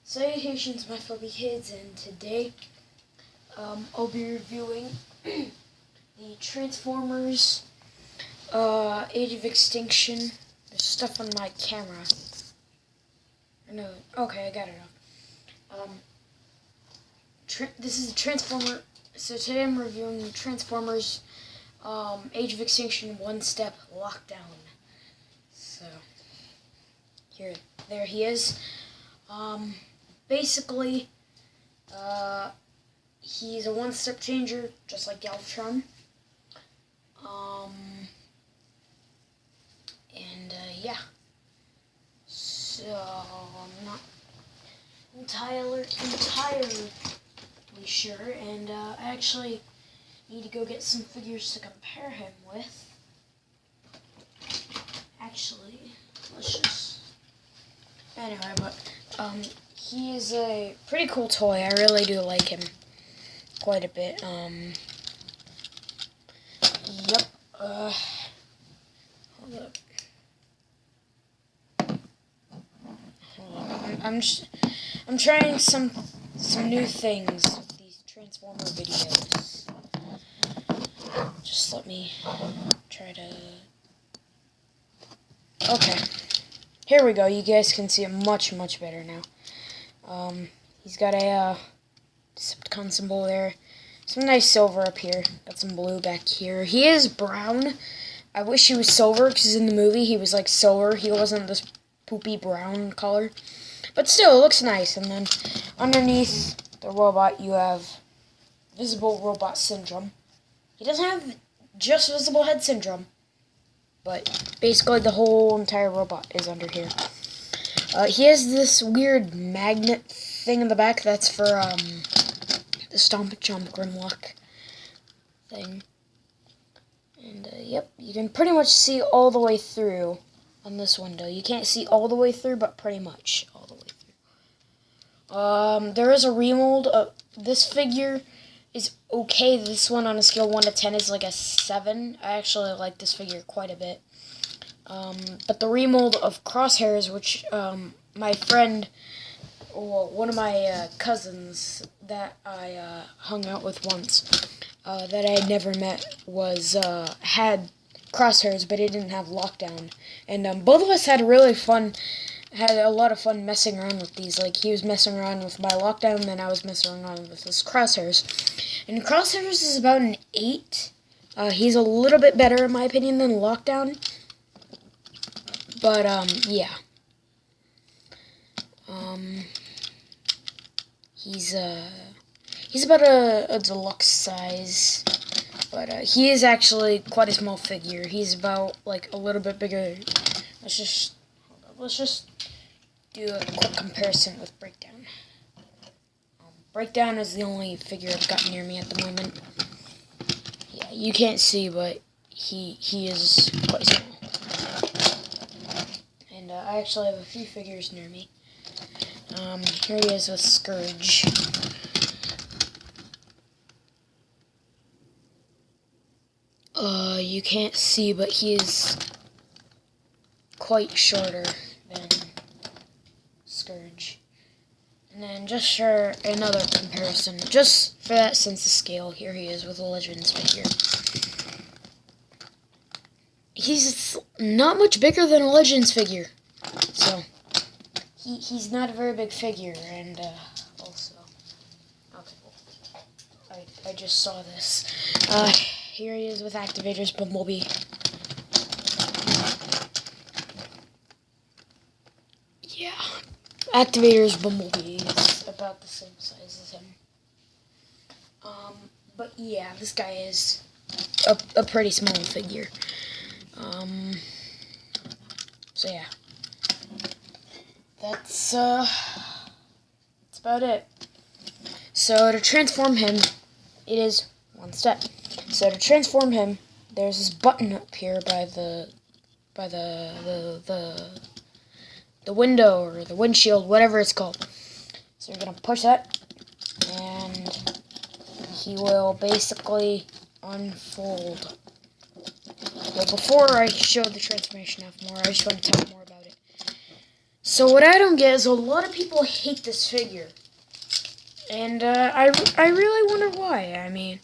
Salutations, my fluffy kids, and today I'll be reviewing the Transformers Age of Extinction. There's stuff on my camera. No, okay, I got it up. This is a Transformer. So today I'm reviewing the Transformers Age of Extinction one-step lockdown. So there he is. Basically, he's a one-step changer, just like Galvatron. Yeah. So, I'm not entirely sure, and I actually need to go get some figures to compare him with. Actually, let's just... Anyway, but, he is a pretty cool toy. I really do like him quite a bit. Yep. Hold up. I'm trying some new things with these Transformer videos. Just let me try to... Okay. Here we go. You guys can see it much better now. He's got a Decepticon symbol there. Some nice silver up here. Got some blue back here. He is brown. I wish he was silver, because in the movie he was like silver. He wasn't this poopy brown color. But still, it looks nice. And then underneath the robot, you have Visible Robot Syndrome. He doesn't have just Visible Head Syndrome, but basically the whole entire robot is under here. He has this weird magnet thing in the back. That's for the Stomp Jump Grimlock thing. And yep, you can pretty much see all the way through on this window. You can't see all the way through, but pretty much all the way through. There is a remold. This figure is okay. This one on a scale 1 to 10 is like a 7. I actually like this figure quite a bit. But the remold of Crosshairs, which my friend, well, one of my cousins that I hung out with once, that I had never met, was had Crosshairs, but he didn't have Lockdown. And both of us had a lot of fun messing around with these. Like, he was messing around with my Lockdown, and then I was messing around with his Crosshairs. And Crosshairs is about an 8. He's a little bit better, in my opinion, than Lockdown. But, yeah. He's about a deluxe size, but he is actually quite a small figure. He's about, like, a little bit bigger. Let's just do a quick comparison with Breakdown. Breakdown is the only figure I've got near me at the moment. Yeah, you can't see, but he is quite small. And I actually have a few figures near me. Here he is with Scourge. You can't see, but he is quite shorter than Scourge. And then just for another comparison, just for that sense of scale, here he is with a Legends figure. He's not much bigger than a Legends figure, so he's not a very big figure. And also, okay, I just saw this. Here he is with Activator's Bumblebee. Yeah, Activator's Bumblebee is about the same size as him. But yeah, this guy is a pretty small figure. So yeah, that's about it. So to transform him, it is one step. So to transform him, there's this button up here by the window or the windshield, whatever it's called. So you're gonna push that, and he will basically unfold. Well, before I show the transformation half more, I just want to tell you more about it. So what I don't get is a lot of people hate this figure. And I really wonder why. I mean,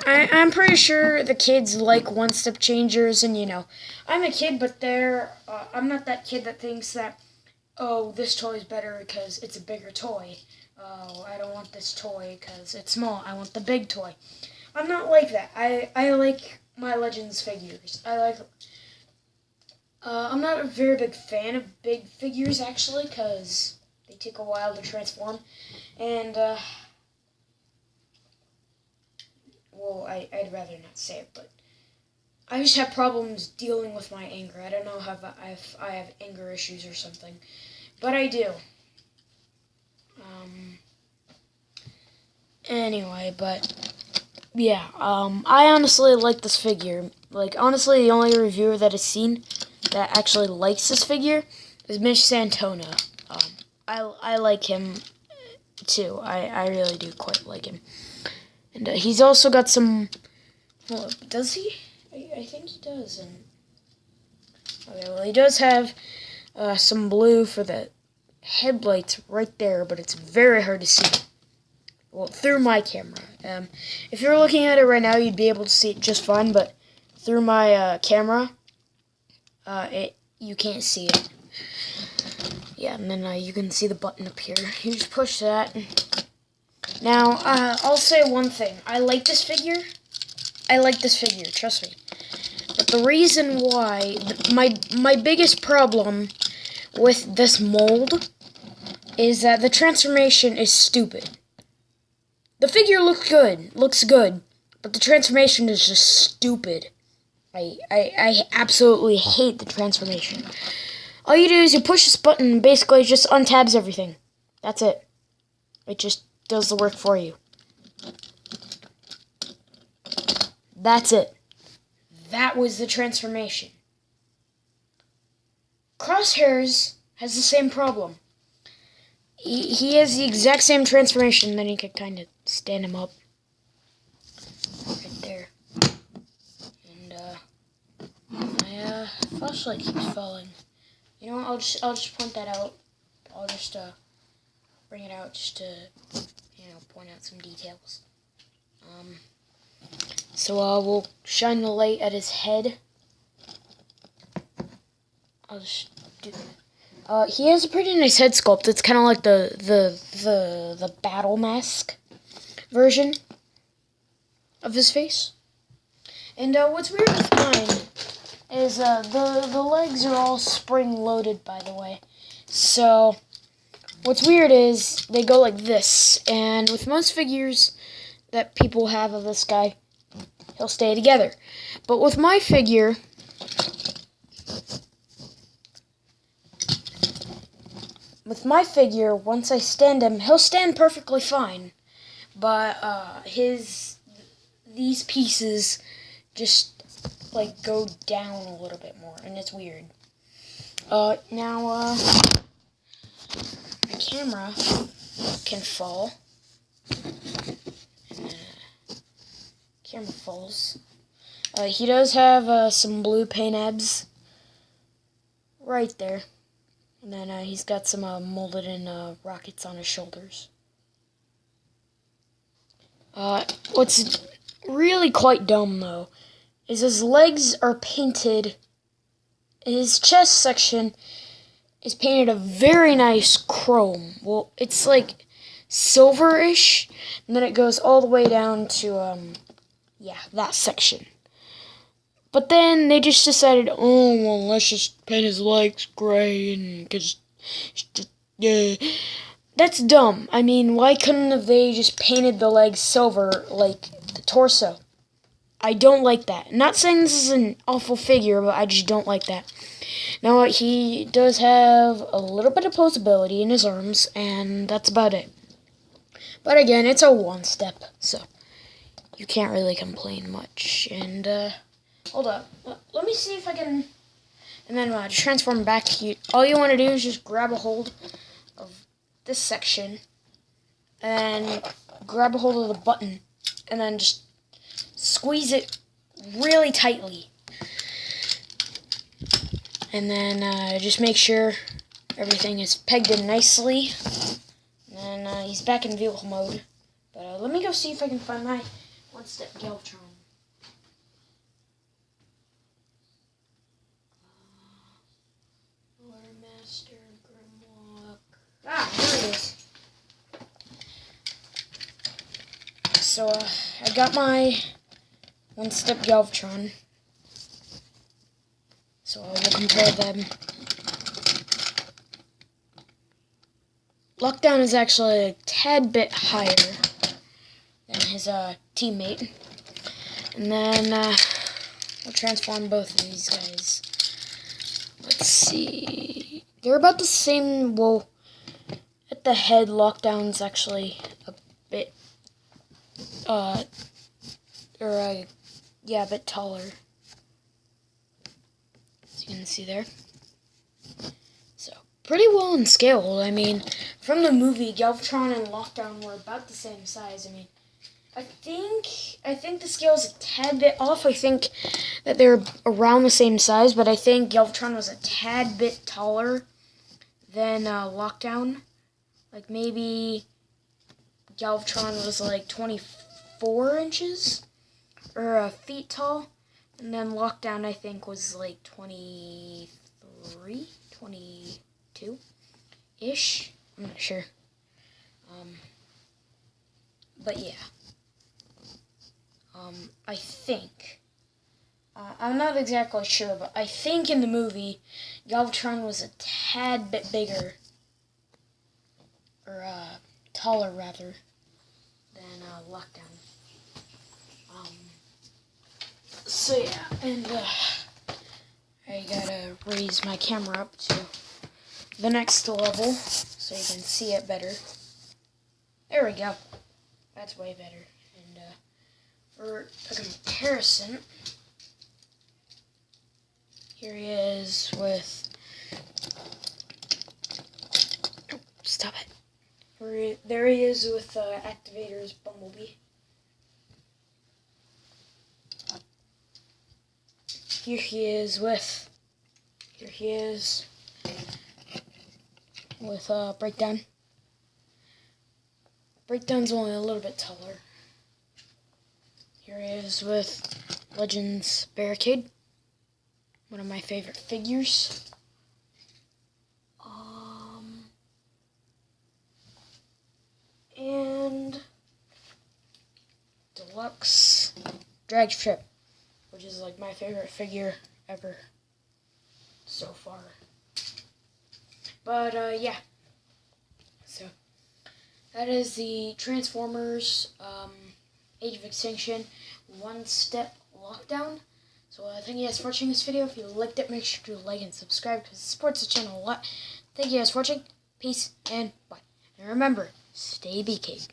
I'm pretty sure the kids like one-step changers, and I'm a kid, but I'm not that kid that thinks that, oh, this toy is better because it's a bigger toy. Oh, I don't want this toy because it's small. I want the big toy. I'm not like that. I like my Legends figures. I'm not a very big fan of big figures, actually, because they take a while to transform. And, well, I'd rather not say it, but I just have problems dealing with my anger. I don't know if I have anger issues or something, but I do. Anyway, but yeah, I honestly like this figure. Like, honestly, the only reviewer that I've seen that actually likes this figure is Mitch Santona. I like him too. I really do quite like him. And he's also got some... Well, does he? I think he does. And okay, well, he does have some blue for the headlights right there, but it's very hard to see. Well, through my camera. If you're looking at it right now, you'd be able to see it just fine, but through my camera, you can't see it. Yeah, and then you can see the button up here. You just push that. Now, I'll say one thing. I like this figure. Trust me. But the reason why, my biggest problem with this mold is that the transformation is stupid. The figure looks good, but the transformation is just stupid. I absolutely hate the transformation. All you do is you push this button and basically it just untabs everything. That's it. It just does the work for you. That's it. That was the transformation. Crosshairs has the same problem. He has the exact same transformation, then you could kind of stand him up. Right there. And, my, flashlight keeps falling. You know what, I'll just point that out. I'll just, bring it out just to, point out some details. So, we'll shine the light at his head. I'll just do that. He has a pretty nice head sculpt. It's kind of like the battle mask version of his face. And what's weird with mine is the legs are all spring-loaded, by the way. So what's weird is they go like this. And with most figures that people have of this guy, he'll stay together. But with my figure... once I stand him, he'll stand perfectly fine. But these pieces just like go down a little bit more, and it's weird. Now the camera can fall. Camera falls. He does have some blue paint abs right there. And then he's got some molded in rockets on his shoulders. What's really quite dumb, though, is his legs are painted. His chest section is painted a very nice chrome. Well, it's like silverish, and then it goes all the way down to, that section. But then they just decided, oh, well, let's just paint his legs gray, and because, that's dumb. I mean, why couldn't have they just painted the legs silver like the torso? I don't like that. Not saying this is an awful figure, but I just don't like that. Now, he does have a little bit of posability in his arms, and that's about it. But again, it's a one-step, so you can't really complain much. And, hold up. Let me see if I can... And then to transform back, all you want to do is just grab a hold of this section and grab a hold of the button and then just squeeze it really tightly. And then just make sure Everything is pegged in nicely. And then he's back in vehicle mode. But let me go see if I can find my one-step Galvatron. Master Grimlock. Ah, there it is. So, I got my one-step Galvatron. So, we'll compare them. Lockdown is actually a tad bit higher than his teammate. And then, we'll transform both of these guys. Let's see. They're about the same. Well, at the head, Lockdown's actually a bit, a bit taller. As you can see there. So, pretty well in scale. I mean, from the movie, Galvatron and Lockdown were about the same size. I mean, I think the scale is a tad bit off. I think that they're around the same size, but I think Galvatron was a tad bit taller than Lockdown. Like maybe Galvatron was like 24 inches or feet tall, and then Lockdown I think was like 23, 22-ish. I'm not sure. But yeah. I think, I'm not exactly sure, but I think in the movie, Galvatron was a tad bit bigger, or taller rather, than Lockdown. So yeah, and I gotta raise my camera up to the next level so you can see it better. There we go. That's way better. And for a comparison, here he is with, stop it. There he is with Activator's Bumblebee. Here he is with Breakdown. Breakdown's only a little bit taller. Here he is with Legends Barricade, one of my favorite figures. And Deluxe Drag Strip, which is like my favorite figure ever so far. But yeah, so that is the Transformers Age of Extinction one-step Lockdown. So thank you guys for watching this video. If you liked it, make sure to like and subscribe because it supports the channel a lot. Thank you guys for watching. Peace and bye. And remember, stay BK.